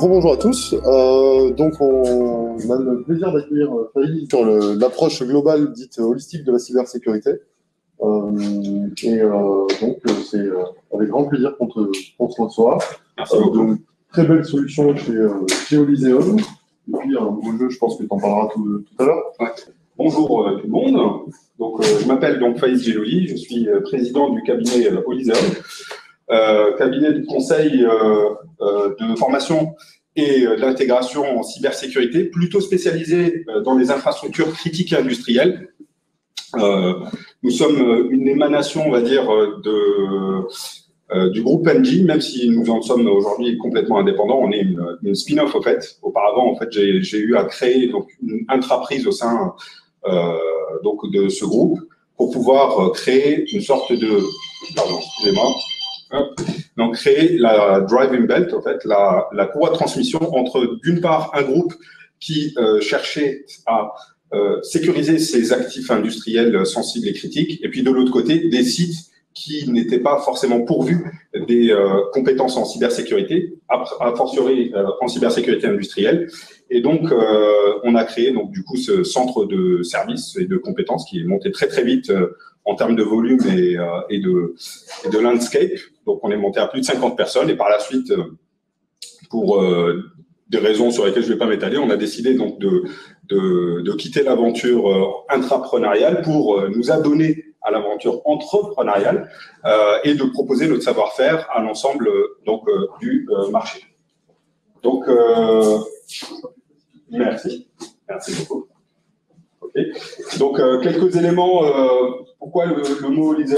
Grand bonjour à tous. Donc on a le plaisir d'accueillir Faïd sur l'approche globale dite holistique de la cybersécurité. Donc c'est avec grand plaisir qu'on se reçoit. Merci beaucoup. De très belles solutions chez Oliseum. Et puis un beau jeu, je pense que tu en parleras tout à l'heure. Ouais. Bonjour tout le monde. Donc, je m'appelle Faïd Djelouli, je suis président du cabinet Oliseum. Cabinet de conseil de formation et d'intégration en cybersécurité, plutôt spécialisé dans les infrastructures critiques et industrielles. Nous sommes une émanation, on va dire, du groupe Engie, même si nous en sommes aujourd'hui complètement indépendants. On est une spin-off, en fait. Auparavant, en fait, j'ai eu à créer donc une intraprise au sein donc de ce groupe pour pouvoir créer une sorte de... Pardon, excusez-moi. Donc, créer la driving belt, en fait, la courroie de transmission entre, d'une part, un groupe qui cherchait à sécuriser ses actifs industriels sensibles et critiques, et puis de l'autre côté, des sites qui n'étaient pas forcément pourvus des compétences en cybersécurité, a fortiori en cybersécurité industrielle. Et donc, on a créé donc du coup ce centre de services et de compétences qui est monté très très vite en termes de volume et de landscape. Donc, on est monté à plus de 50 personnes et par la suite, pour des raisons sur lesquelles je ne vais pas m'étaler, on a décidé donc de quitter l'aventure intrapreneuriale pour nous adonner à l'aventure entrepreneuriale et de proposer notre savoir-faire à l'ensemble donc du marché. Donc, merci beaucoup. Okay. Donc, quelques éléments. Pourquoi le mot Oliseum?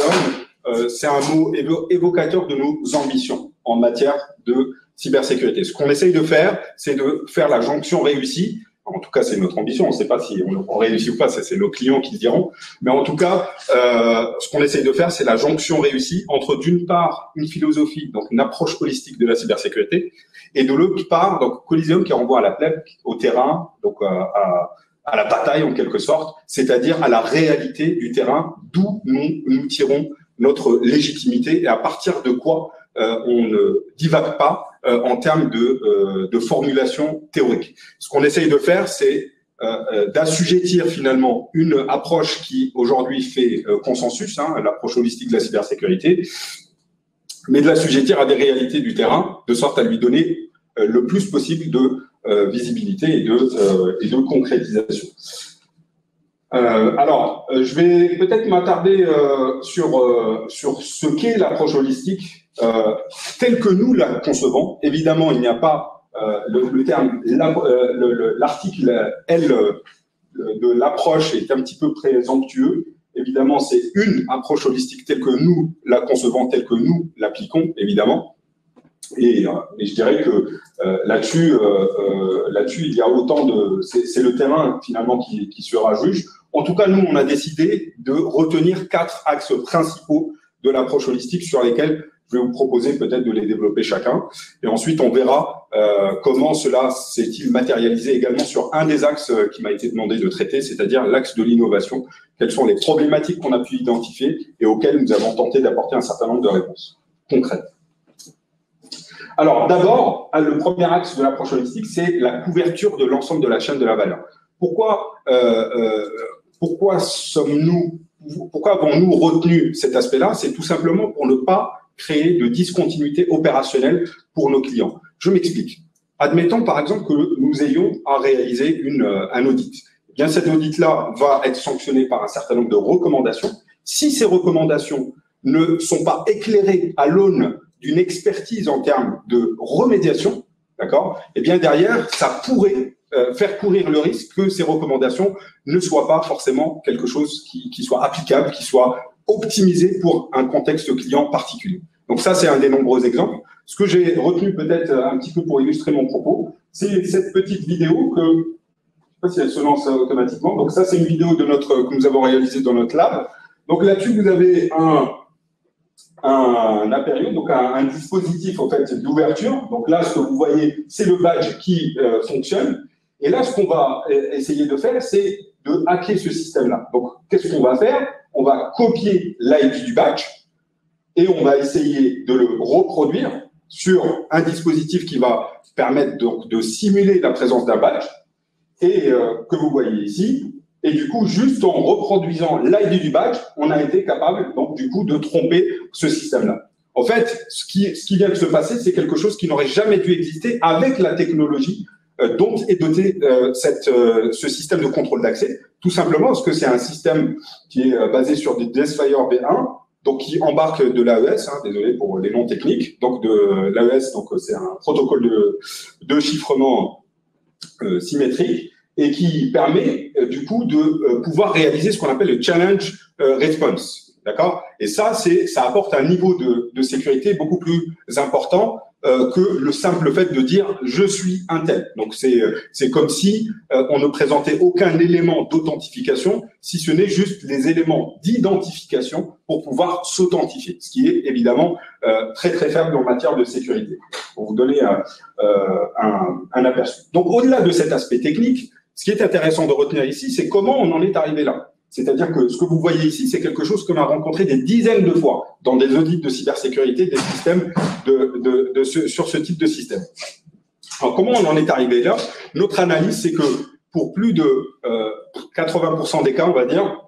C'est un mot évocateur de nos ambitions en matière de cybersécurité. Ce qu'on essaye de faire, c'est de faire la jonction réussie. En tout cas, c'est notre ambition. On ne sait pas si on réussit ou pas, c'est nos clients qui le diront. Mais en tout cas, ce qu'on essaye de faire, c'est la jonction réussie entre, d'une part, une philosophie, donc une approche holistique de la cybersécurité, et de l'autre part, donc Oliseum qui renvoie à la plèbe, au terrain, donc à la bataille en quelque sorte, c'est-à-dire à la réalité du terrain, d'où nous tirons notre légitimité et à partir de quoi on ne divague pas en termes de formulation théorique. Ce qu'on essaye de faire, c'est d'assujettir finalement une approche qui aujourd'hui fait consensus, l'approche holistique de la cybersécurité, mais de l'assujettir à des réalités du terrain, de sorte à lui donner le plus possible de visibilité et de concrétisation. Alors, je vais peut-être m'attarder sur ce qu'est l'approche holistique telle que nous la concevons. Évidemment, il n'y a pas le terme, l'article L de l'approche est un petit peu présomptueux. Évidemment, c'est une approche holistique telle que nous la concevons, telle que nous l'appliquons, évidemment. Et je dirais que là-dessus, il y a autant de... C'est le terrain, finalement, qui sera juge. En tout cas, nous, on a décidé de retenir 4 axes principaux de l'approche holistique sur lesquels je vais vous proposer peut-être de les développer chacun. Et ensuite, on verra comment cela s'est-il matérialisé également sur un des axes qui m'a été demandé de traiter, c'est-à-dire l'axe de l'innovation. Quelles sont les problématiques qu'on a pu identifier et auxquelles nous avons tenté d'apporter un certain nombre de réponses concrètes. Alors, d'abord, le premier axe de l'approche holistique, c'est la couverture de l'ensemble de la chaîne de la valeur. Pourquoi avons-nous retenu cet aspect-là? C'est tout simplement pour ne pas créer de discontinuité opérationnelle pour nos clients. Je m'explique. Admettons, par exemple, que nous ayons à réaliser un audit. Eh bien, cet audit-là va être sanctionné par un certain nombre de recommandations. Si ces recommandations ne sont pas éclairées à l'aune d'une expertise en termes de remédiation, d'accord? Eh bien, derrière, ça pourrait faire courir le risque que ces recommandations ne soient pas forcément quelque chose qui soit applicable, qui soit optimisé pour un contexte client particulier. Donc ça, c'est un des nombreux exemples. Ce que j'ai retenu peut-être un petit peu pour illustrer mon propos, c'est cette petite vidéo que, je ne sais pas si elle se lance automatiquement. Donc ça, c'est une vidéo que nous avons réalisée dans notre lab. Donc là-dessus, vous avez un apérion, donc un dispositif en fait d'ouverture. Donc là, ce que vous voyez, c'est le badge qui fonctionne. Et là, ce qu'on va essayer de faire, c'est de hacker ce système-là. Donc, qu'est-ce qu'on va faire? On va copier l'IP du badge et on va essayer de le reproduire sur un dispositif qui va permettre donc de simuler la présence d'un badge et que vous voyez ici. Et du coup, juste en reproduisant l'ID du badge, on a été capable donc du coup de tromper ce système-là. En fait, ce qui vient de se passer, c'est quelque chose qui n'aurait jamais dû exister avec la technologie dont est doté ce système de contrôle d'accès, tout simplement parce que c'est un système qui est basé sur des Deathfire V1, donc qui embarque de l'AES, désolé pour les noms techniques, donc de l'AES, donc c'est un protocole de chiffrement symétrique et qui permet du coup de pouvoir réaliser ce qu'on appelle le challenge response. D'accord? Et ça apporte un niveau de sécurité beaucoup plus important que le simple fait de dire je suis un tel. Donc c'est comme si on ne présentait aucun élément d'authentification, si ce n'est juste les éléments d'identification pour pouvoir s'authentifier, ce qui est évidemment très très faible en matière de sécurité. Pour vous donner un aperçu. Donc au-delà de cet aspect technique, ce qui est intéressant de retenir ici, c'est comment on en est arrivé là. C'est-à-dire que ce que vous voyez ici, c'est quelque chose qu'on a rencontré des dizaines de fois dans des audits de cybersécurité, des systèmes sur ce type de système. Alors, comment on en est arrivé là? Notre analyse, c'est que pour plus de 80% des cas, on va dire,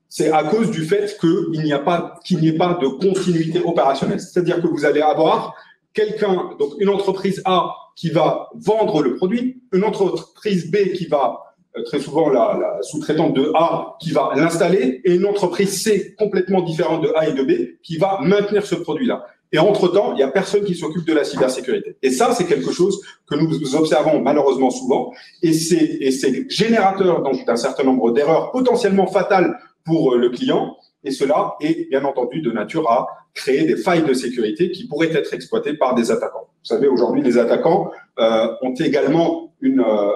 c'est à cause du fait qu'il n'y ait pas de continuité opérationnelle. C'est-à-dire que vous allez avoir quelqu'un, donc une entreprise A qui va vendre le produit, une entreprise B qui va très souvent la sous-traitante de A qui va l'installer et une entreprise C complètement différente de A et de B qui va maintenir ce produit-là. Et entre-temps, il n'y a personne qui s'occupe de la cybersécurité. Et ça, c'est quelque chose que nous observons malheureusement souvent et c'est générateur d'un certain nombre d'erreurs potentiellement fatales pour le client. Et cela est bien entendu de nature à créer des failles de sécurité qui pourraient être exploitées par des attaquants. Vous savez, aujourd'hui, les attaquants ont également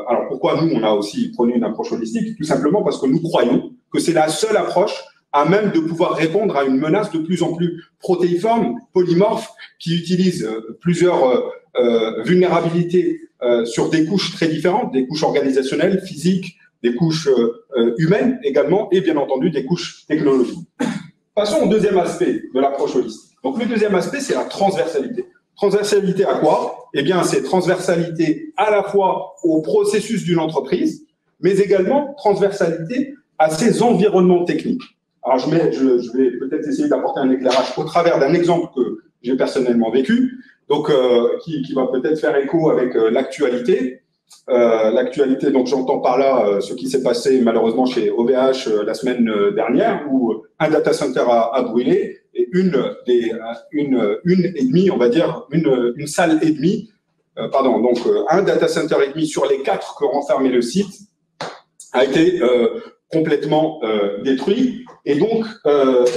alors pourquoi nous, on a aussi prôné une approche holistique? Tout simplement parce que nous croyons que c'est la seule approche à même de pouvoir répondre à une menace de plus en plus protéiforme, polymorphe, qui utilise plusieurs vulnérabilités sur des couches très différentes, des couches organisationnelles, physiques, des couches humaines également, et bien entendu des couches technologiques. Passons au deuxième aspect de l'approche holistique. Donc le deuxième aspect, c'est la transversalité. Transversalité à quoi? Eh bien, c'est transversalité à la fois au processus d'une entreprise, mais également transversalité à ses environnements techniques. Alors, je vais peut-être essayer d'apporter un éclairage au travers d'un exemple que j'ai personnellement vécu, donc qui va peut-être faire écho avec l'actualité. L'actualité, donc j'entends par là ce qui s'est passé malheureusement chez OVH la semaine dernière, où un data center a brûlé et une et demie, on va dire, une salle et demie, donc un data center et demi sur les 4 que renfermait le site a été complètement détruit. Et donc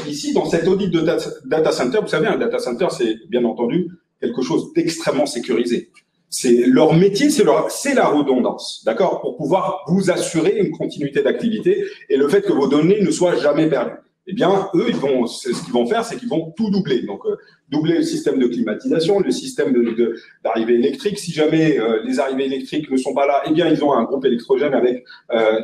ici, dans cet audit de data center, vous savez, un data center, c'est bien entendu quelque chose d'extrêmement sécurisé. C'est leur métier, c'est la redondance, d'accord, pour pouvoir vous assurer une continuité d'activité et le fait que vos données ne soient jamais perdues. Eh bien, eux, ce qu'ils vont faire, c'est qu'ils vont tout doubler. Donc, doubler le système de climatisation, le système d'arrivée électrique. Si jamais les arrivées électriques ne sont pas là, eh bien, ils ont un groupe électrogène avec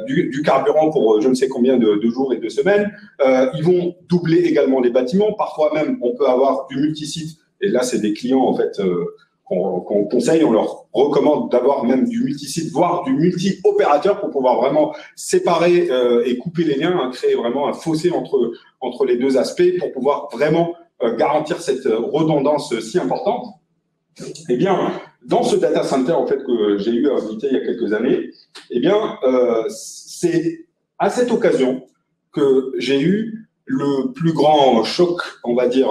du carburant pour je ne sais combien de jours et de semaines. Ils vont doubler également les bâtiments. Parfois même, on peut avoir du multisite. Et là, c'est des clients, en fait, qu'on conseille, on leur recommande d'avoir même du multisite, voire du multi-opérateur pour pouvoir vraiment séparer et couper les liens, créer vraiment un fossé entre les deux aspects pour pouvoir vraiment garantir cette redondance si importante. Eh bien, dans ce data center en fait que j'ai eu à visiter il y a quelques années, eh bien, c'est à cette occasion que j'ai eu le plus grand choc, on va dire,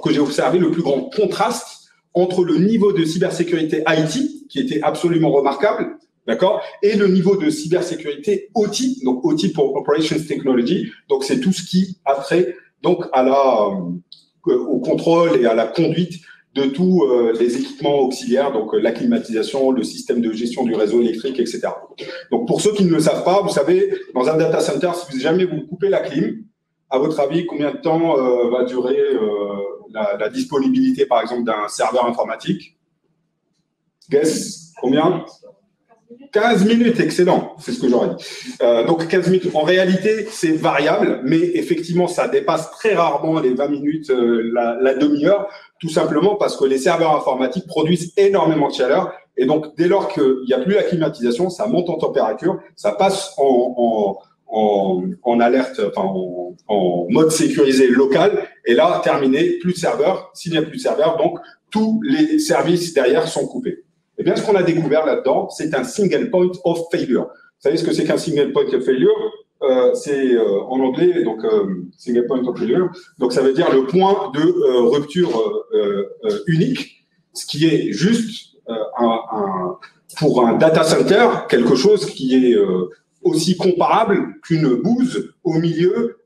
que j'ai observé, le plus grand contraste entre le niveau de cybersécurité IT, qui était absolument remarquable, d'accord, et le niveau de cybersécurité OT, donc OT pour Operations Technology, donc c'est tout ce qui a trait donc au contrôle et à la conduite de tous les équipements auxiliaires, donc la climatisation, le système de gestion du réseau électrique, etc. Donc pour ceux qui ne le savent pas, vous savez, dans un data center, si jamais vous coupez la clim, à votre avis, combien de temps va durer la disponibilité, par exemple, d'un serveur informatique? Guess, combien? 15 minutes, excellent, c'est ce que j'aurais dit. Donc 15 minutes, en réalité, c'est variable, mais effectivement, ça dépasse très rarement les 20 minutes, la demi-heure, tout simplement parce que les serveurs informatiques produisent énormément de chaleur, et donc dès lors qu'il n'y a plus la climatisation, ça monte en température, ça passe en alerte, enfin en mode sécurisé local, et là, terminé, plus de serveurs. S'il n'y a plus de serveurs, donc tous les services derrière sont coupés. Eh bien, ce qu'on a découvert là-dedans, c'est un single point of failure. Vous savez ce que c'est qu'un single point of failure? C'est en anglais, donc single point of failure. Donc, ça veut dire le point de rupture unique, ce qui est juste pour un data center quelque chose qui est aussi comparable qu'une bouse au milieu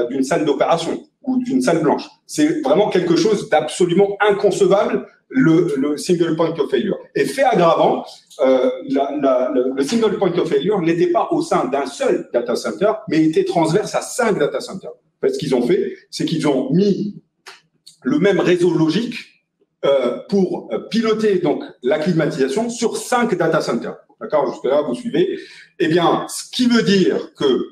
d'une salle d'opération ou d'une salle blanche. C'est vraiment quelque chose d'absolument inconcevable, le single point of failure. Et fait aggravant, le single point of failure n'était pas au sein d'un seul data center, mais était transverse à 5 data centers. En fait, ce qu'ils ont fait, c'est qu'ils ont mis le même réseau logique pour piloter donc la climatisation sur 5 data centers. D'accord, jusque-là, vous suivez. Eh bien, ce qui veut dire que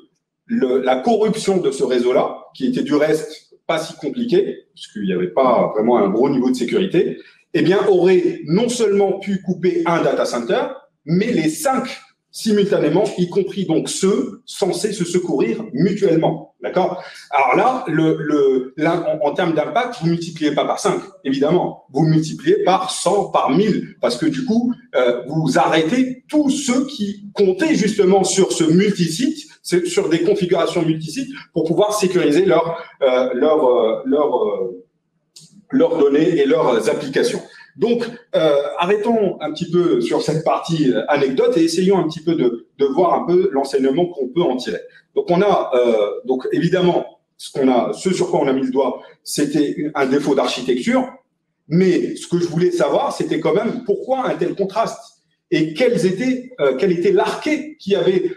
la corruption de ce réseau-là, qui était du reste pas si compliqué, puisqu'il n'y avait pas vraiment un gros niveau de sécurité, eh bien, aurait non seulement pu couper un data center, mais les 5 simultanément, y compris donc ceux censés se secourir mutuellement. D'accord? Alors là, en termes d'impact, vous multipliez pas par 5, évidemment. Vous multipliez par 100, par 1000, parce que du coup, vous arrêtez tous ceux qui comptaient justement sur ce multisite, sur des configurations multisites, pour pouvoir sécuriser leurs données et leurs applications. Donc, arrêtons un petit peu sur cette partie anecdote et essayons un petit peu de voir un peu l'enseignement qu'on peut en tirer. Donc, on a donc évidemment ce sur quoi on a mis le doigt, c'était un défaut d'architecture, mais ce que je voulais savoir, c'était quand même pourquoi un tel contraste et quel était l'archet qui avait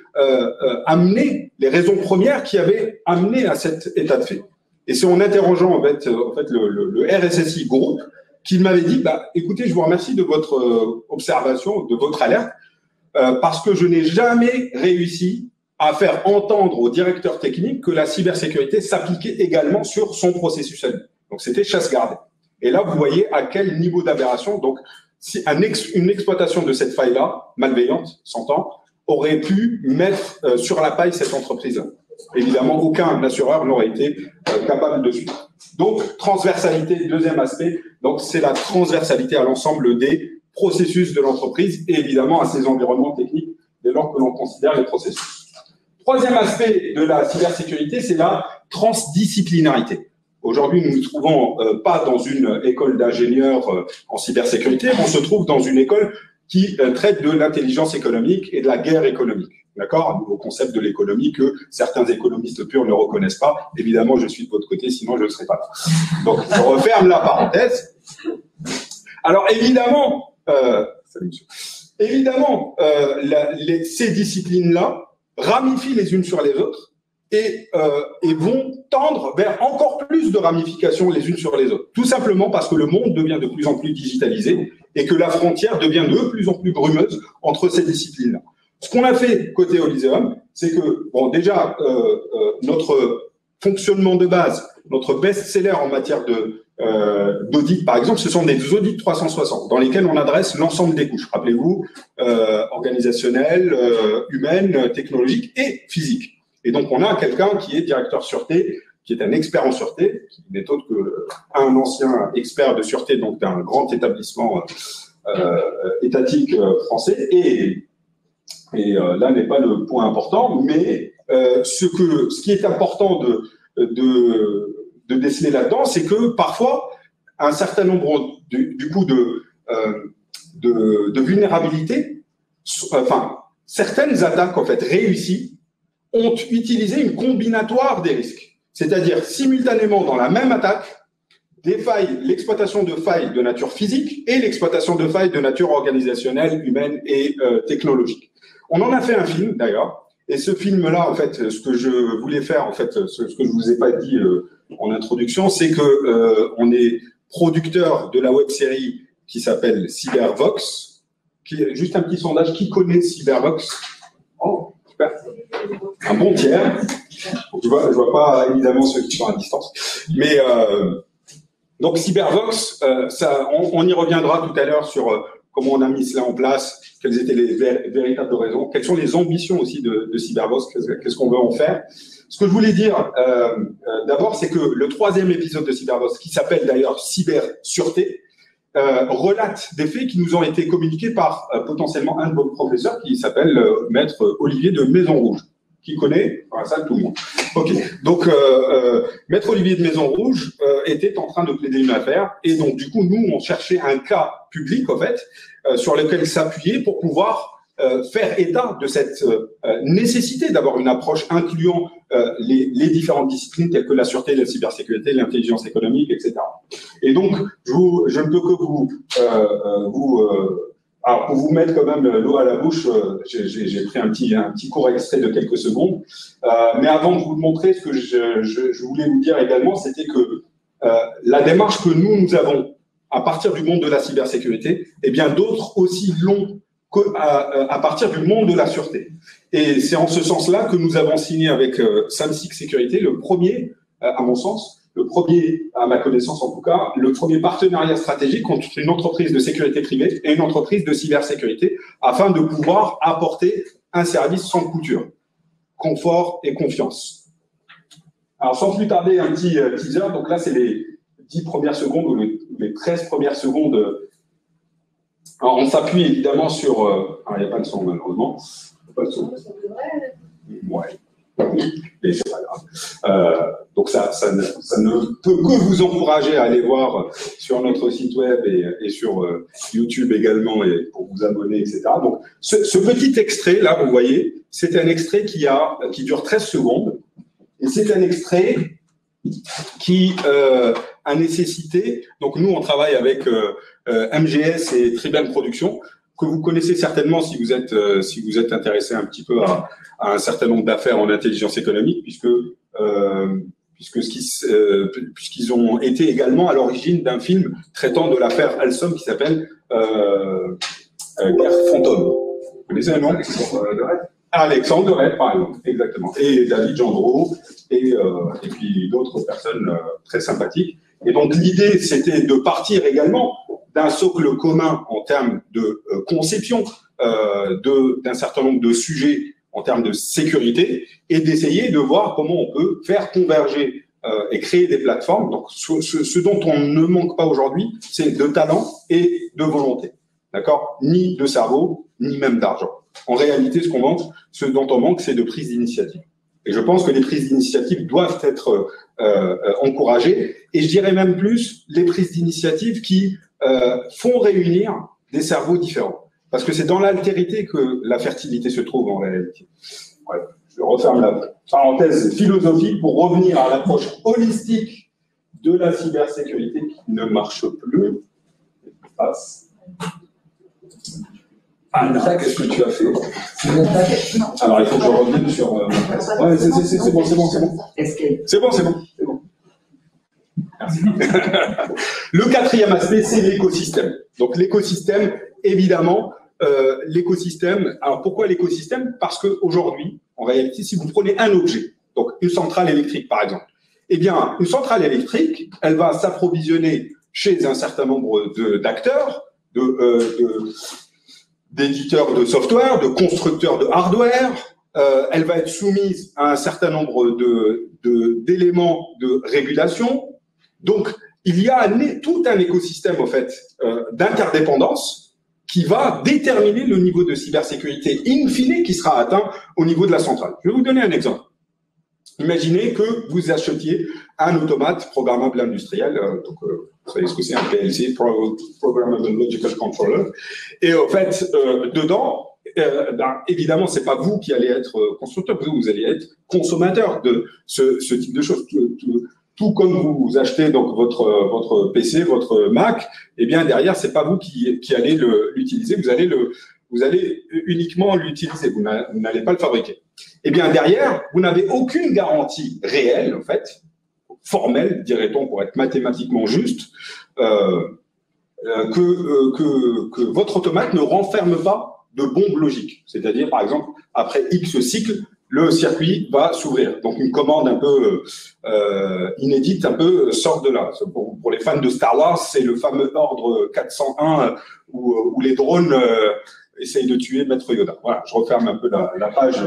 amené les raisons premières qui avaient amené à cet état de fait. Et c'est en interrogeant en fait le RSSI groupe qu'il m'avait dit, écoutez, je vous remercie de votre observation, de votre alerte, parce que je n'ai jamais réussi à faire entendre au directeur technique que la cybersécurité s'appliquait également sur son processus à lui. Donc, c'était chasse gardée. Et là, vous voyez à quel niveau d'aberration, donc, si une exploitation de cette faille-là, malveillante, s'entend, aurait pu mettre sur la paille cette entreprise-là. Évidemment, aucun assureur n'aurait été capable de suivre. Donc, transversalité, deuxième aspect, donc c'est la transversalité à l'ensemble des processus de l'entreprise et évidemment à ses environnements techniques dès lors que l'on considère les processus. Troisième aspect de la cybersécurité, c'est la transdisciplinarité. Aujourd'hui, nous ne nous trouvons pas dans une école d'ingénieurs en cybersécurité, on se trouve dans une école qui traite de l'intelligence économique et de la guerre économique. D'accord? Un nouveau concept de l'économie que certains économistes purs ne reconnaissent pas. Évidemment, je suis de votre côté, sinon je ne serais pas là. Donc, je referme la parenthèse. Alors, évidemment, ces disciplines-là ramifient les unes sur les autres et vont tendre vers encore plus de ramifications les unes sur les autres. Tout simplement parce que le monde devient de plus en plus digitalisé et que la frontière devient de plus en plus brumeuse entre ces disciplines-là. Ce qu'on a fait côté Oliseum, c'est que, bon, déjà, notre fonctionnement de base, notre best-seller en matière d'audit, par exemple, ce sont des audits 360 dans lesquels on adresse l'ensemble des couches. Rappelez-vous, organisationnelles, humaines, technologiques et physiques. Et donc, on a quelqu'un qui est directeur sûreté, qui est un expert en sûreté, qui n'est autre qu'un ancien expert de sûreté, donc d'un grand établissement étatique français. Et là n'est pas le point important, mais ce qui est important de déceler là-dedans, c'est que parfois, un certain nombre du coup de vulnérabilités, enfin, certaines attaques en fait réussies ont utilisé une combinatoire des risques. C'est-à-dire, simultanément, dans la même attaque, des failles, l'exploitation de failles de nature physique et l'exploitation de failles de nature organisationnelle, humaine et technologique. On en a fait un film, d'ailleurs, et ce film-là, en fait, ce que je voulais faire, en fait, ce que je vous ai pas dit en introduction, c'est que on est producteur de la web-série qui s'appelle Cybervox, Juste un petit sondage. Qui connaît Cybervox? Oh, super. Un bon tiers. Je vois pas évidemment ceux qui sont à distance. Mais donc Cybervox, on y reviendra tout à l'heure sur comment on a mis cela en place, quelles étaient les véritables raisons, quelles sont les ambitions aussi de Cybervox, qu'est-ce qu'on veut en faire. Ce que je voulais dire d'abord, c'est que le 3e épisode de Cybervox, qui s'appelle d'ailleurs Cybersureté, relate des faits qui nous ont été communiqués par potentiellement un de vos professeurs qui s'appelle Maître Olivier de Maison Rouge. Qui connaît? Dans la salle, tout le monde. Ok. Donc, Maître Olivier de Maison Rouge était en train de plaider une affaire, et donc du coup, nous, on cherchait un cas public, en fait, sur lequel s'appuyer pour pouvoir faire état de cette nécessité d'avoir une approche incluant les différentes disciplines telles que la sûreté, la cybersécurité, l'intelligence économique, etc. Et donc, je ne peux que alors, pour vous mettre quand même l'eau à la bouche, j'ai pris un petit court extrait de quelques secondes. Mais avant de vous le montrer, ce que je voulais vous dire également, c'était que la démarche que nous avons à partir du monde de la cybersécurité, eh bien d'autres aussi l'ont à partir du monde de la sûreté. Et c'est en ce sens-là que nous avons signé avec Samsic Sécurité le premier, à mon sens, le premier, à ma connaissance en tout cas, le premier partenariat stratégique entre une entreprise de sécurité privée et une entreprise de cybersécurité afin de pouvoir apporter un service sans couture, confort et confiance. Alors, sans plus tarder, un petit teaser. Donc là, c'est les 10 premières secondes ou les 13 premières secondes. Alors, on s'appuie évidemment sur... alors, il n'y a pas de son, malheureusement. Il n'y a pas de son. Ouais. Et c'est pas grave. Donc ça ne peut que vous encourager à aller voir sur notre site web et sur YouTube également, et pour vous abonner, etc. Donc ce petit extrait là, vous voyez, c'est un extrait qui dure 13 secondes, et c'est un extrait qui a nécessité. Donc nous on travaille avec MGS et Triben Productions, que vous connaissez certainement si vous êtes intéressé un petit peu à un certain nombre d'affaires en intelligence économique, puisqu'ils ont été également à l'origine d'un film traitant de l'affaire Alstom qui s'appelle Guerre Fantôme. Vous connaissez le nom? Alexandre de Red, par exemple, exactement. Et David Gendreau, et puis d'autres personnes très sympathiques. Et donc l'idée, c'était de partir également d'un socle commun en termes de conception d'un certain nombre de sujets en termes de sécurité, et d'essayer de voir comment on peut faire converger et créer des plateformes. Donc, ce dont on ne manque pas aujourd'hui, c'est de talent et de volonté. D'accord? Ni de cerveau, ni même d'argent. En réalité, ce dont on manque, c'est de prise d'initiative. Et je pense que les prises d'initiative doivent être encouragées. Et je dirais même plus, les prises d'initiative qui font réunir des cerveaux différents. Parce que c'est dans l'altérité que la fertilité se trouve en réalité. Voilà. Je referme la parenthèse philosophique pour revenir à l'approche holistique de la cybersécurité qui ne marche plus. Anna, qu'est-ce que tu as fait? Alors, il faut que je revienne sur... Ouais, c'est bon. C'est bon. Merci. Le 4e aspect, c'est l'écosystème. Donc, l'écosystème, évidemment, alors pourquoi l'écosystème? Parce qu'aujourd'hui, en réalité, si vous prenez un objet, donc une centrale électrique par exemple, eh bien, une centrale électrique, elle va s'approvisionner chez un certain nombre d'acteurs, d'éditeurs de software, de constructeurs de hardware, elle va être soumise à un certain nombre d'éléments de régulation. Donc, il y a tout un écosystème, en fait, d'interdépendance qui va déterminer le niveau de cybersécurité in fine qui sera atteint au niveau de la centrale. Je vais vous donner un exemple. Imaginez que vous achetiez un automate programmable industriel, vous savez ce que c'est, un PLC, Programmable Logical Controller, et en fait, dedans, évidemment, c'est pas vous qui allez être constructeur, vous allez être consommateur de ce type de choses. Tout comme vous achetez donc votre PC, votre Mac, eh bien derrière c'est pas vous qui allez l'utiliser, vous allez uniquement l'utiliser, vous n'allez pas le fabriquer. Eh bien derrière, vous n'avez aucune garantie réelle en fait, formelle dirait-on pour être mathématiquement juste, que votre automate ne renferme pas de bombe logique. C'est-à-dire, par exemple, après X cycles, le circuit va s'ouvrir. Donc, une commande un peu inédite, un peu sort de là. Pour les fans de Star Wars, c'est le fameux ordre 401 où les drones essayent de tuer Maître Yoda. Voilà, je referme un peu la page,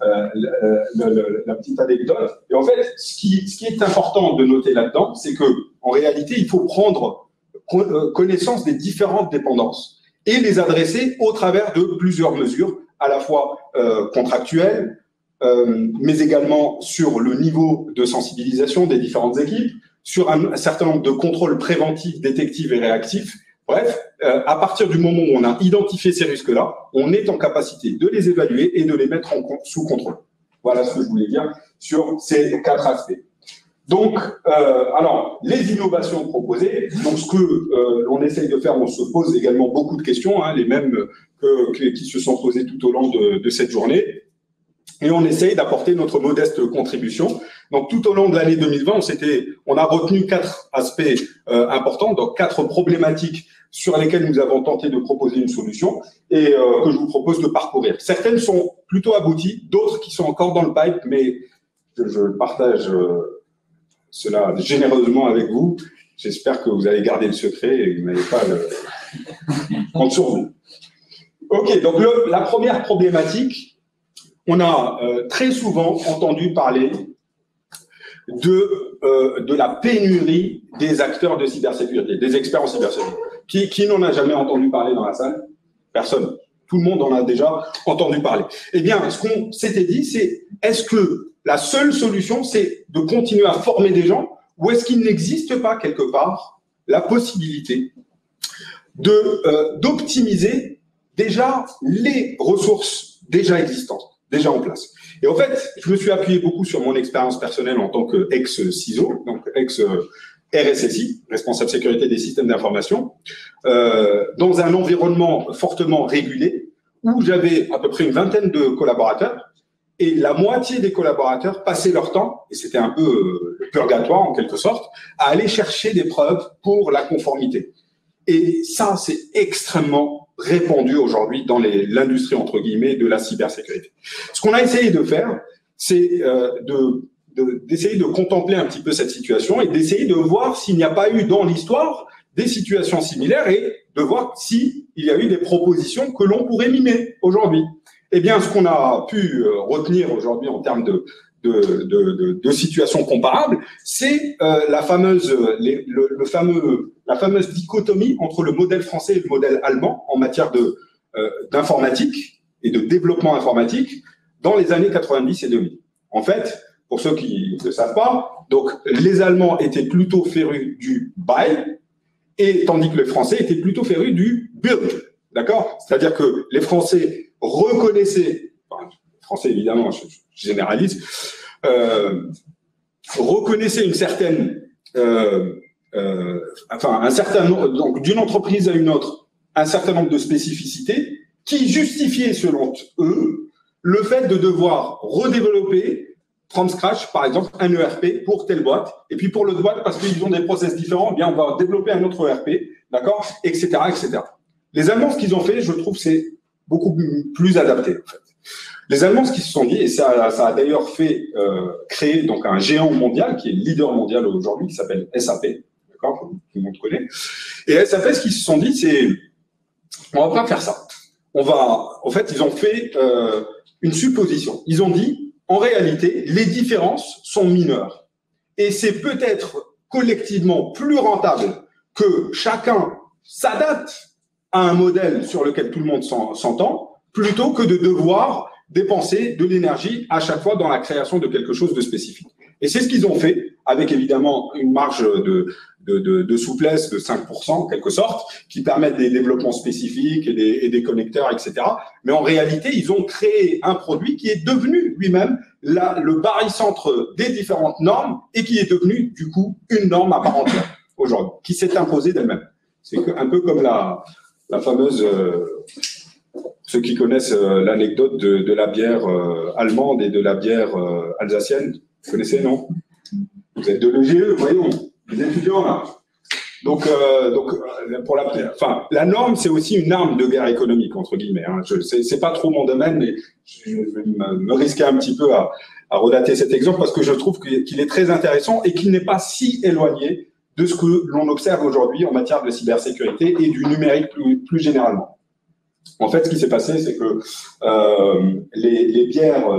la petite anecdote. Et en fait, ce qui est important de noter là-dedans, c'est que en réalité, il faut prendre connaissance des différentes dépendances et les adresser au travers de plusieurs mesures, à la fois contractuelles, mais également sur le niveau de sensibilisation des différentes équipes, sur un certain nombre de contrôles préventifs, détectifs et réactifs. Bref, à partir du moment où on a identifié ces risques-là, on est en capacité de les évaluer et de les mettre sous contrôle. Voilà ce que je voulais dire sur ces 4 aspects. Donc, alors, les innovations proposées, donc ce que l'on essaye de faire, on se pose également beaucoup de questions, hein, les mêmes qui se sont posées tout au long de cette journée. Et on essaye d'apporter notre modeste contribution. Donc, tout au long de l'année 2020, on a retenu 4 aspects importants, donc 4 problématiques sur lesquelles nous avons tenté de proposer une solution et que je vous propose de parcourir. Certaines sont plutôt abouties, d'autres qui sont encore dans le pipe, mais je partage cela généreusement avec vous. J'espère que vous allez garder le secret et que vous n'allez pas le prendre sur vous. Ok, donc la première problématique, on a très souvent entendu parler de la pénurie des acteurs de cybersécurité, des experts en cybersécurité. Qui n'en a jamais entendu parler dans la salle? Personne. Tout le monde en a déjà entendu parler. Eh bien, ce qu'on s'était dit, c'est est-ce que la seule solution, c'est de continuer à former des gens ou est-ce qu'il n'existe pas quelque part la possibilité d'optimiser déjà les ressources déjà existantes, déjà en place. Et en fait, je me suis appuyé beaucoup sur mon expérience personnelle en tant qu'ex-CISO, donc ex-RSSI, responsable sécurité des systèmes d'information, dans un environnement fortement régulé, où j'avais à peu près une vingtaine de collaborateurs, et la moitié des collaborateurs passaient leur temps, et c'était un peu le purgatoire en quelque sorte, à aller chercher des preuves pour la conformité. Et ça, c'est extrêmement répandu aujourd'hui dans l'industrie, entre guillemets, de la cybersécurité. Ce qu'on a essayé de faire, c'est d'essayer de contempler un petit peu cette situation et d'essayer de voir s'il n'y a pas eu dans l'histoire des situations similaires et de voir s'il y a eu des propositions que l'on pourrait mimer aujourd'hui. Eh bien, ce qu'on a pu retenir aujourd'hui en termes de situations comparables, c'est la fameuse dichotomie entre le modèle français et le modèle allemand en matière d'informatique et de développement informatique dans les années 90 et 2000. En fait, pour ceux qui ne savent pas, donc les Allemands étaient plutôt férus du buy, et tandis que les Français étaient plutôt férus du build. D'accord? C'est-à-dire que les Français reconnaissaient, enfin, les Français évidemment, je généralise, reconnaissaient une certaine, donc d'une entreprise à une autre, un certain nombre de spécificités qui justifiaient selon eux le fait de devoir redévelopper from scratch, par exemple, un ERP pour telle boîte, et puis pour l'autre boîte, parce qu'ils ont des process différents, eh bien, on va développer un autre ERP, d'accord, etc., etc. Les Allemands, ce qu'ils ont fait, je trouve, c'est beaucoup plus adapté, en fait. Les Allemands, ce qu'ils se sont dit, et ça a d'ailleurs fait créer donc un géant mondial, qui est leader mondial aujourd'hui, qui s'appelle SAP, d'accord, que tout le monde connaît. Et SAP, ce qu'ils se sont dit, c'est, on va pas faire ça. En fait, ils ont fait une supposition. Ils ont dit, en réalité, les différences sont mineures. Et c'est peut-être collectivement plus rentable que chacun s'adapte à un modèle sur lequel tout le monde s'entend, plutôt que de devoir dépenser de l'énergie à chaque fois dans la création de quelque chose de spécifique. Et c'est ce qu'ils ont fait, avec évidemment une marge de souplesse de 5%, en quelque sorte, qui permettent des développements spécifiques et des connecteurs, etc. Mais en réalité, ils ont créé un produit qui est devenu lui-même le barycentre des différentes normes et qui est devenu, du coup, une norme à part entière aujourd'hui, qui s'est imposée d'elle-même. C'est un peu comme la fameuse... ceux qui connaissent l'anecdote de la bière allemande et de la bière alsacienne, vous connaissez, non? Vous êtes de l'EGE, voyons, les étudiants là. Pour la norme, c'est aussi une arme de guerre économique entre guillemets. Hein. C'est pas trop mon domaine, mais je vais me risquer un petit peu à relater cet exemple parce que je trouve qu'il est très intéressant et qu'il n'est pas si éloigné de ce que l'on observe aujourd'hui en matière de cybersécurité et du numérique plus généralement. En fait, ce qui s'est passé, c'est que les bières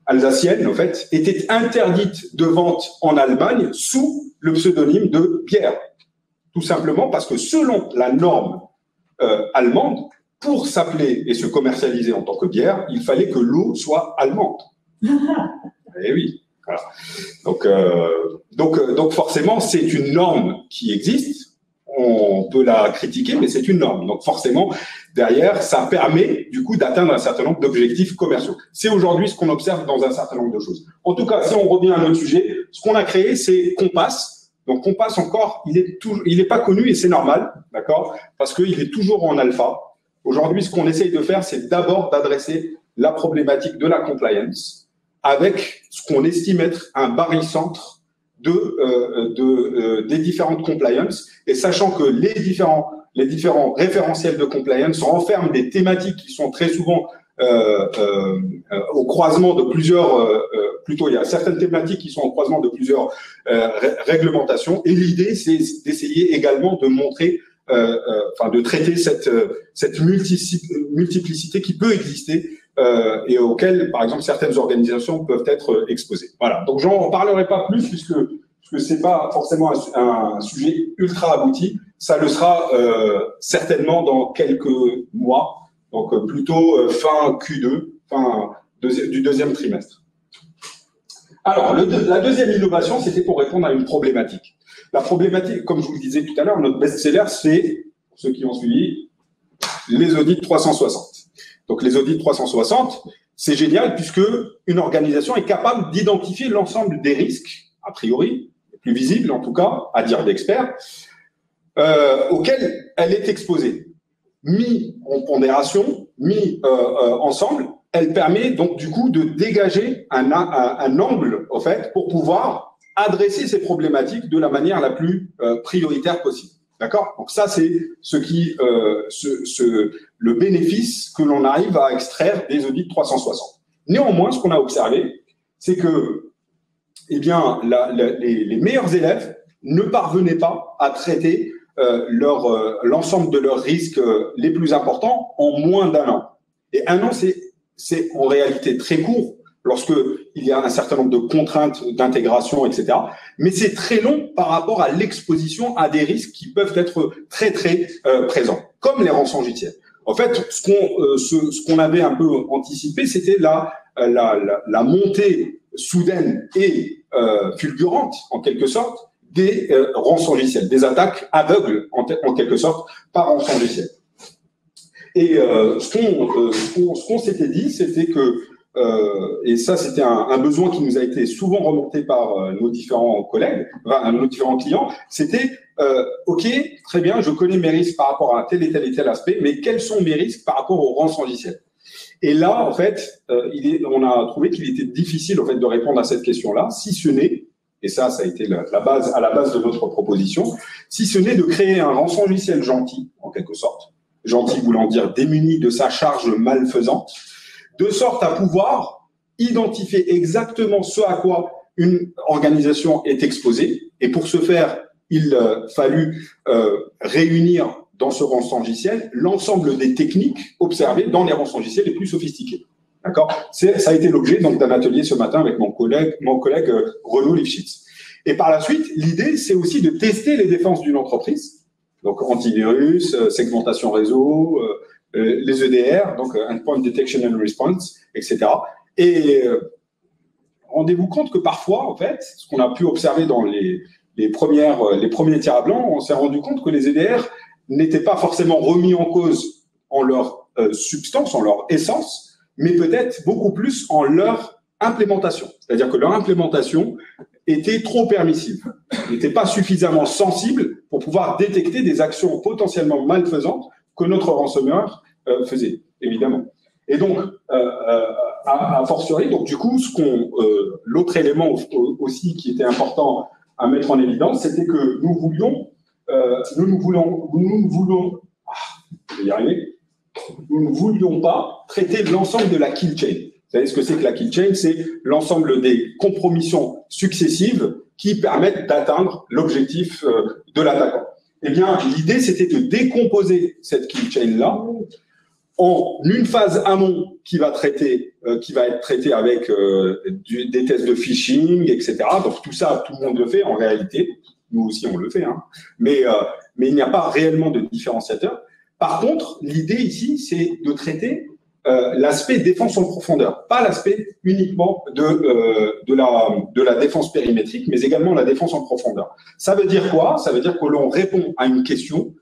alsaciennes, en fait, étaient interdites de vente en Allemagne sous le pseudonyme de bière. Tout simplement parce que selon la norme allemande, pour s'appeler et se commercialiser en tant que bière, il fallait que l'eau soit allemande. Et oui. Voilà. Donc forcément, c'est une norme qui existe. On peut la critiquer, mais c'est une norme. Donc forcément, derrière, ça permet du coup d'atteindre un certain nombre d'objectifs commerciaux. C'est aujourd'hui ce qu'on observe dans un certain nombre de choses. En tout cas, si on revient à notre sujet, ce qu'on a créé, c'est Compass. Donc Compass encore, il est pas connu et c'est normal, d'accord, parce qu'il est toujours en alpha. Aujourd'hui, ce qu'on essaye de faire, c'est d'abord d'adresser la problématique de la compliance avec ce qu'on estime être un barycentre des différentes compliance, et sachant que les différents référentiels de compliance renferment des thématiques qui sont très souvent au croisement de plusieurs, plutôt il y a certaines thématiques qui sont au croisement de plusieurs réglementations, et l'idée c'est d'essayer également de montrer, de traiter cette multiplicité qui peut exister et auxquelles, par exemple, certaines organisations peuvent être exposées. Voilà. Donc, j'en parlerai pas plus puisque c'est pas forcément un sujet ultra abouti. Ça le sera certainement dans quelques mois. Donc, plutôt fin Q2, du deuxième trimestre. Alors, la deuxième innovation, c'était pour répondre à une problématique. La problématique, comme je vous le disais tout à l'heure, notre best-seller, c'est, pour ceux qui ont suivi, les audits 360. Donc, les audits 360, c'est génial puisque une organisation est capable d'identifier l'ensemble des risques, a priori, les plus visibles en tout cas, à dire d'experts, auxquels elle est exposée. Mis en pondération, mis ensemble, elle permet donc du coup de dégager un angle, au fait, pour pouvoir adresser ces problématiques de la manière la plus prioritaire possible. D'accord? Donc ça, c'est le bénéfice que l'on arrive à extraire des audits 360. Néanmoins, ce qu'on a observé, c'est que, eh bien, les meilleurs élèves ne parvenaient pas à traiter l'ensemble de leurs risques les plus importants en moins d'un an. Et un an, c'est en réalité très court lorsqu'il y a un certain nombre de contraintes d'intégration, etc. Mais c'est très long par rapport à l'exposition à des risques qui peuvent être très, très présents, comme les rançongiciels. En fait, ce qu'on avait un peu anticipé, c'était la montée soudaine et fulgurante, en quelque sorte, des rançongiciels, des attaques aveugles, en quelque sorte, par rançongiciel. Et ce qu'on s'était dit, c'était que et ça, c'était un besoin qui nous a été souvent remonté par nos différents collègues, nos différents clients. C'était OK, très bien, je connais mes risques par rapport à tel et tel aspect, mais quels sont mes risques par rapport au rançongiciel? Et là, en fait, on a trouvé qu'il était difficile en fait de répondre à cette question-là, si ce n'est, et ça a été à la base de notre proposition, si ce n'est de créer un rançongiciel gentil, en quelque sorte, gentil voulant dire démuni de sa charge malfaisante, de sorte à pouvoir identifier exactement ce à quoi une organisation est exposée. Et pour ce faire, il fallut réunir dans ce rançongiciel l'ensemble des techniques observées dans les rançongiciels les plus sophistiqués. D'accord ? Ça a été l'objet donc d'un atelier ce matin avec mon collègue Renaud Lifshitz. Et par la suite, l'idée, c'est aussi de tester les défenses d'une entreprise. Donc antivirus, segmentation réseau, les EDR, donc Endpoint Detection and Response, etc. Et rendez-vous compte que parfois, en fait, ce qu'on a pu observer dans les premiers tirs à blanc, on s'est rendu compte que les EDR n'étaient pas forcément remis en cause en leur substance, en leur essence, mais peut-être beaucoup plus en leur implémentation. C'est-à-dire que leur implémentation était trop permissive, n'était pas suffisamment sensible pour pouvoir détecter des actions potentiellement malfaisantes que notre ransomware faisait, évidemment. Et donc, a fortiori, donc du coup, l'autre élément aussi qui était important à mettre en évidence, c'était que nous voulions, je vais y arriver, nous ne voulions pas traiter l'ensemble de la kill chain. Vous savez ce que c'est que la kill chain? C'est l'ensemble des compromissions successives qui permettent d'atteindre l'objectif de l'attaquant. Eh bien, l'idée, c'était de décomposer cette kill chain-là en une phase amont qui va être traitée avec des tests de phishing, etc. Donc tout ça, tout le monde le fait en réalité. Nous aussi, on le fait, hein. Mais il n'y a pas réellement de différenciateur. Par contre, l'idée ici, c'est de traiter l'aspect défense en profondeur, pas l'aspect uniquement de la défense périmétrique, mais également la défense en profondeur. Ça veut dire quoi? Ça veut dire que l'on répond à une question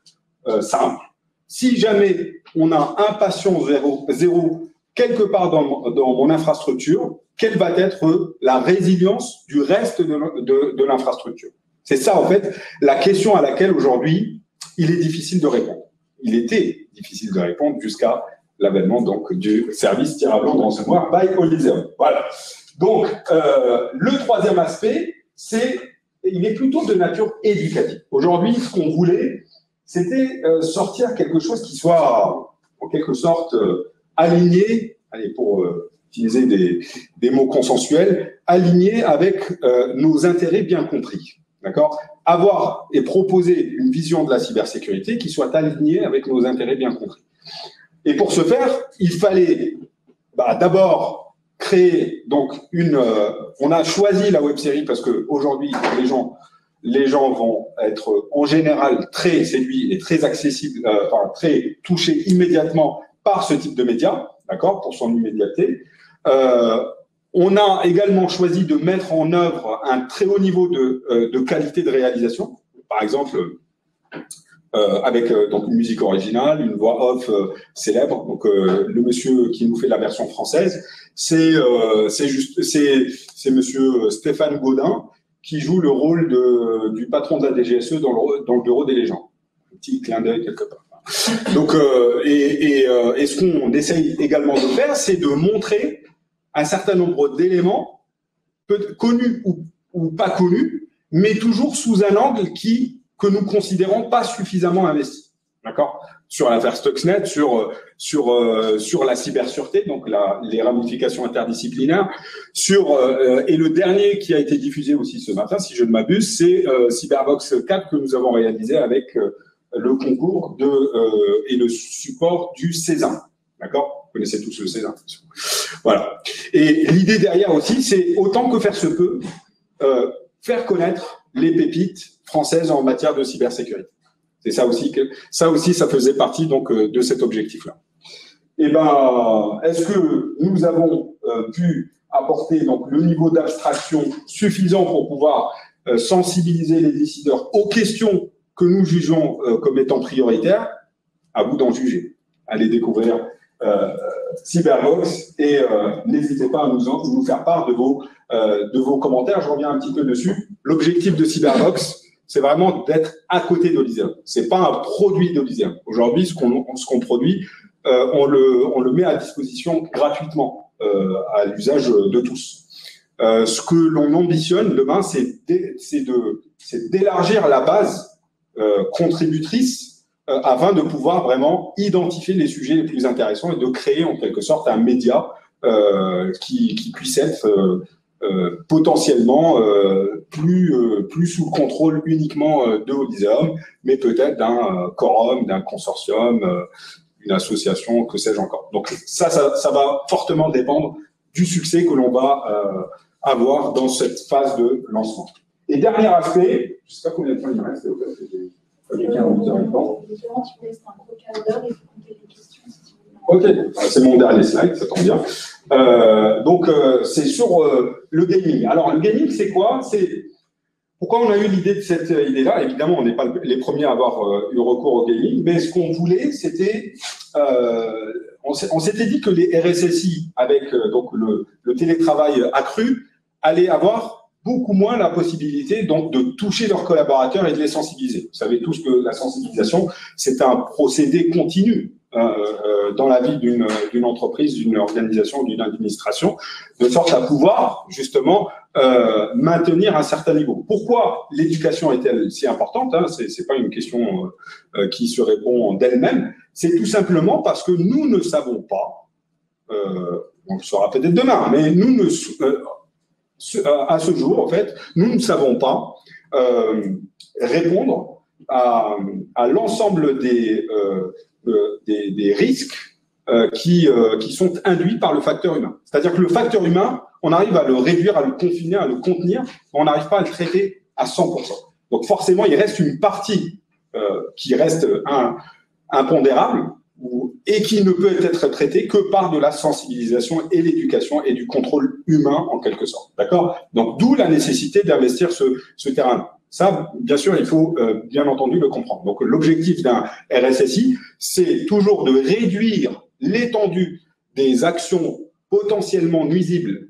simple. Si jamais on a un patient zéro quelque part dans mon infrastructure, quelle va être la résilience du reste de l'infrastructure? C'est ça, en fait, la question à laquelle aujourd'hui, il est difficile de répondre. Il était difficile de répondre jusqu'à l'avènement donc du service tir à blanc de ransomware by Oliseum. Voilà. Donc, le troisième aspect, il est plutôt de nature éducative. Aujourd'hui, ce qu'on voulait, c'était sortir quelque chose qui soit en quelque sorte aligné, pour utiliser des mots consensuels, aligné avec nos intérêts bien compris. D'accord? Avoir et proposer une vision de la cybersécurité qui soit alignée avec nos intérêts bien compris. Et pour ce faire, il fallait d'abord créer donc on a choisi la web-série parce que aujourd'hui les gens vont être en général très séduits et très accessibles, très touchés immédiatement par ce type de média, d'accord, pour son immédiateté. On a également choisi de mettre en œuvre un très haut niveau de qualité de réalisation. Par exemple, avec donc une musique originale, une voix off célèbre. Donc le monsieur qui nous fait la version française, c'est monsieur Stéphane Gaudin qui joue le rôle du patron de la DGSE dans le bureau des légendes. Un petit clin d'œil quelque part. Donc et ce qu'on essaye également de faire, c'est de montrer un certain nombre d'éléments connus ou pas connus, mais toujours sous un angle que nous considérons pas suffisamment investi. D'accord? Sur l'affaire Stuxnet, sur la cybersureté, donc les ramifications interdisciplinaires, et le dernier qui a été diffusé aussi ce matin, si je ne m'abuse, c'est Cyberbox 4 que nous avons réalisé avec le concours et le support du Césin. D'accord? Vous connaissez tous le Césin. Voilà. Et l'idée derrière aussi, c'est autant que faire se peut, faire connaître les pépites françaises en matière de cybersécurité. C'est ça aussi, ça faisait partie donc de cet objectif-là. Et est-ce que nous avons pu apporter donc le niveau d'abstraction suffisant pour pouvoir sensibiliser les décideurs aux questions que nous jugeons comme étant prioritaires? À vous d'en juger. Allez découvrir Cyberbox et n'hésitez pas à nous faire part de vos commentaires. Je reviens un petit peu dessus. L'objectif de Cyberbox, c'est vraiment d'être à côté d'Oliseum. C'est pas un produit d'Oliseum. Aujourd'hui, ce qu'on produit, on le met à disposition gratuitement à l'usage de tous. Ce que l'on ambitionne demain, c'est d'élargir la base contributrice afin de pouvoir vraiment identifier les sujets les plus intéressants et de créer en quelque sorte un média qui puisse être potentiellement plus sous le contrôle uniquement de Oliseum, mais peut-être d'un quorum, d'un consortium, une association, que sais-je encore. Donc ça va fortement dépendre du succès que l'on va avoir dans cette phase de lancement. Et dernier aspect, je ne sais pas combien de temps il me reste, Ok, c'est mon dernier slide, ça tombe bien. Donc, c'est sur le gaming. Alors, le gaming, c'est quoi? Pourquoi on a eu l'idée de cette idée-là? Évidemment, on n'est pas les premiers à avoir eu recours au gaming, mais ce qu'on voulait, c'était... on s'était dit que les RSSI, avec donc le télétravail accru, allaient avoir beaucoup moins la possibilité donc de toucher leurs collaborateurs et de les sensibiliser. Vous savez tous que la sensibilisation, c'est un procédé continu. dans la vie d'une entreprise, d'une organisation, d'une administration, de sorte à pouvoir justement maintenir un certain niveau. Pourquoi l'éducation est-elle si importante, hein? C'est pas une question qui se répond d'elle-même. C'est tout simplement parce que nous ne savons pas, on le saura peut-être demain, mais nous à ce jour, en fait, nous ne savons pas répondre à l'ensemble des risques qui sont induits par le facteur humain. C'est-à-dire que le facteur humain, on arrive à le réduire, à le confiner, à le contenir, mais on n'arrive pas à le traiter à 100%. Donc forcément, il reste une partie qui reste impondérable et qui ne peut être traitée que par de la sensibilisation et l'éducation et du contrôle humain en quelque sorte. D'accord ? Donc d'où la nécessité d'investir ce terrain. Ça, bien sûr, il faut bien entendu le comprendre. Donc l'objectif d'un RSSI, c'est toujours de réduire l'étendue des actions potentiellement nuisibles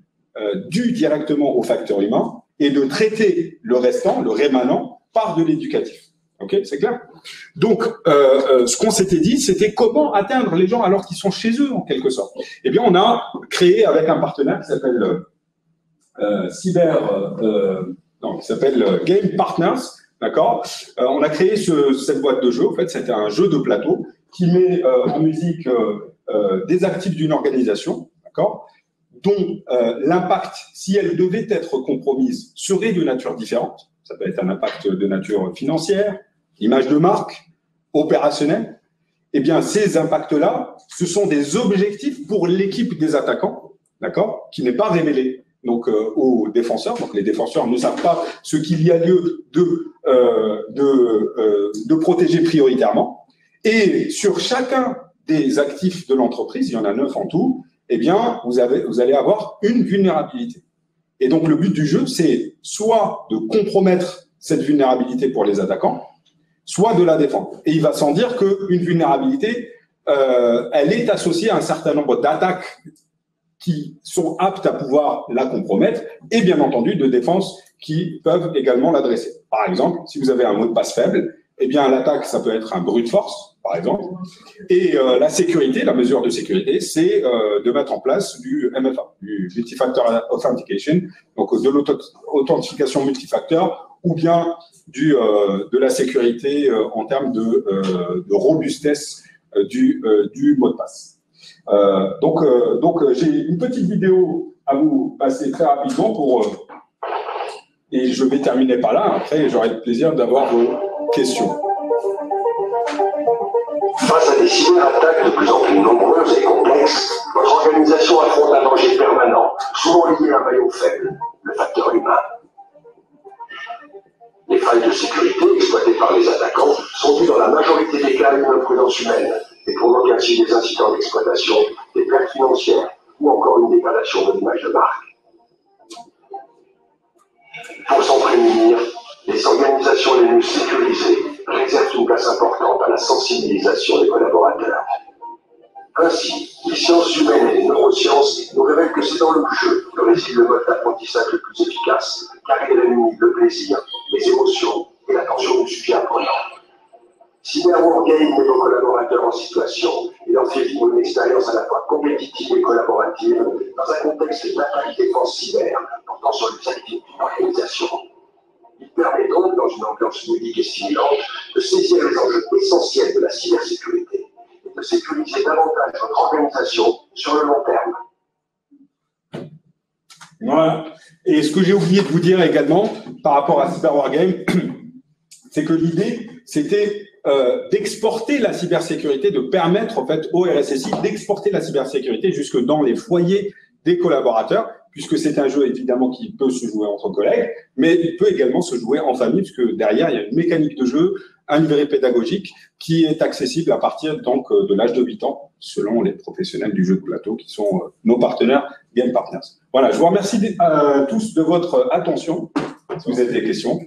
dues directement au facteur humain et de traiter le restant, le rémanent, par de l'éducatif. Ok, c'est clair? Donc, ce qu'on s'était dit, c'était comment atteindre les gens alors qu'ils sont chez eux, en quelque sorte. Eh bien, on a créé avec un partenaire qui s'appelle qui s'appelle Game Partners, d'accord? On a créé cette boîte de jeu. En fait, c'était un jeu de plateau qui met en musique des actifs d'une organisation, d'accord, dont l'impact, si elle devait être compromise, serait de nature différente. Ça peut être un impact de nature financière, image de marque, opérationnelle. Eh bien, ces impacts-là, ce sont des objectifs pour l'équipe des attaquants, d'accord, qui n'est pas révélé donc aux défenseurs. Donc, les défenseurs ne savent pas ce qu'il y a lieu de protéger prioritairement. Et sur chacun des actifs de l'entreprise, il y en a 9 en tout, eh bien, vous allez avoir une vulnérabilité. Et donc, le but du jeu, c'est soit de compromettre cette vulnérabilité pour les attaquants, soit de la défendre. Et il va sans dire qu'une vulnérabilité, elle est associée à un certain nombre d'attaques qui sont aptes à pouvoir la compromettre et bien entendu de défenses qui peuvent également l'adresser. Par exemple, si vous avez un mot de passe faible, eh bien l'attaque, ça peut être un brute force, par exemple. Et la sécurité, la mesure de sécurité, c'est de mettre en place du MFA, du Multifactor Authentication, donc de l'authentification multifacteur ou bien de la sécurité en termes de robustesse du mot de passe. Donc j'ai une petite vidéo à vous passer très rapidement et je vais terminer par là. Après, j'aurai le plaisir d'avoir vos questions. Face à des cyberattaques de plus en plus nombreuses et complexes, votre organisation affronte un danger permanent, souvent lié à un maillon faible, le facteur humain. Les failles de sécurité exploitées par les attaquants sont dues dans la majorité des cas à une imprudence humaine et provoquent ainsi des incidents d'exploitation, des pertes financières ou encore une dégradation de l'image de marque. Pour s'en prémunir, les organisations les mieux sécurisées réservent une place importante à la sensibilisation des collaborateurs. Ainsi, les sciences humaines et les neurosciences nous révèlent que c'est dans le jeu que réside le mode d'apprentissage le plus efficace, car il réunit le plaisir, les émotions et l'attention du sujet apprenant. Cyberwargame met vos collaborateurs en situation et leur fait vivre une expérience à la fois compétitive et collaborative dans un contexte d'attaque défense cyber portant sur les actifs d'une organisation. Il permet donc, dans une ambiance ludique et stimulante, de saisir les enjeux essentiels de la cybersécurité et de sécuriser davantage votre organisation sur le long terme. Voilà. Et ce que j'ai oublié de vous dire également par rapport à Cyberwargame, c'est que l'idée, c'était d'exporter la cybersécurité, de permettre en fait au RSSI d'exporter la cybersécurité jusque dans les foyers des collaborateurs, puisque c'est un jeu évidemment qui peut se jouer entre collègues, mais il peut également se jouer en famille, puisque derrière il y a une mécanique de jeu, un livret pédagogique qui est accessible à partir donc de l'âge de 8 ans, selon les professionnels du jeu de plateau qui sont nos partenaires Game Partners. Voilà, je vous remercie tous de votre attention. Si vous avez des questions.